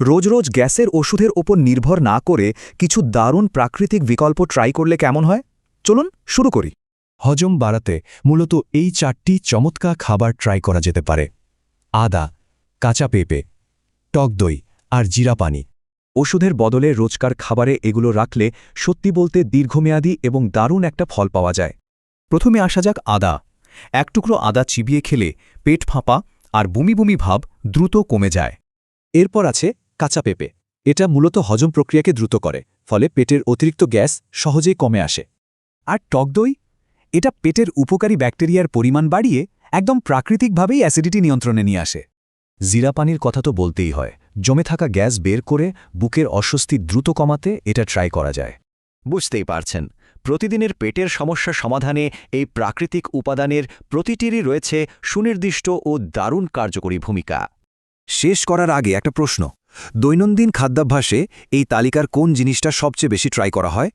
রোজ রোজ গ্যাসের ওষুধের ওপর নির্ভর না করে কিছু দারুণ প্রাকৃতিক বিকল্প ট্রাই করলে কেমন হয়? চলুন শুরু করি। হজম বাড়াতে মূলত এই 4টি চমৎকার খাবার ট্রাই করা যেতে পারে: আদা, কাঁচা পেঁপে, টক দই আর জিরা পানি। ওষুধের বদলে রোজকার খাবারে এগুলো রাখলে সত্যি বলতে দীর্ঘমেয়াদী এবং দারুণ একটা ফল পাওয়া যায়। প্রথমে আসা যাক আদা। এক টুকরো আদা চিবিয়ে খেলে পেট ফাঁপা আর বমি বমি ভাব দ্রুত কমে যায়। এরপর আছে কাঁচা পেঁপে। এটা মূলত হজম প্রক্রিয়াকে দ্রুত করে, ফলে পেটের অতিরিক্ত গ্যাস সহজেই কমে আসে। আর টক দই, এটা পেটের উপকারী ব্যাকটেরিয়ার পরিমাণ বাড়িয়ে একদম প্রাকৃতিকভাবেই অ্যাসিডিটি নিয়ন্ত্রণে নিয়ে আসে। জিরা পানির কথা তো বলতেই হয়। জমে থাকা গ্যাস বের করে বুকের অস্বস্তি দ্রুত কমাতে এটা ট্রাই করা যায়। বুঝতেই পারছেন, প্রতিদিনের পেটের সমস্যা সমাধানে এই প্রাকৃতিক উপাদানের প্রতিটিরই রয়েছে সুনির্দিষ্ট ও দারুণ কার্যকরী ভূমিকা। শেষ করার আগে একটা প্রশ্ন: দৈনন্দিন খাদ্যাভ্যাসে এই তালিকার কোন জিনিসটা সবচেয়ে বেশি ট্রাই করা হয়?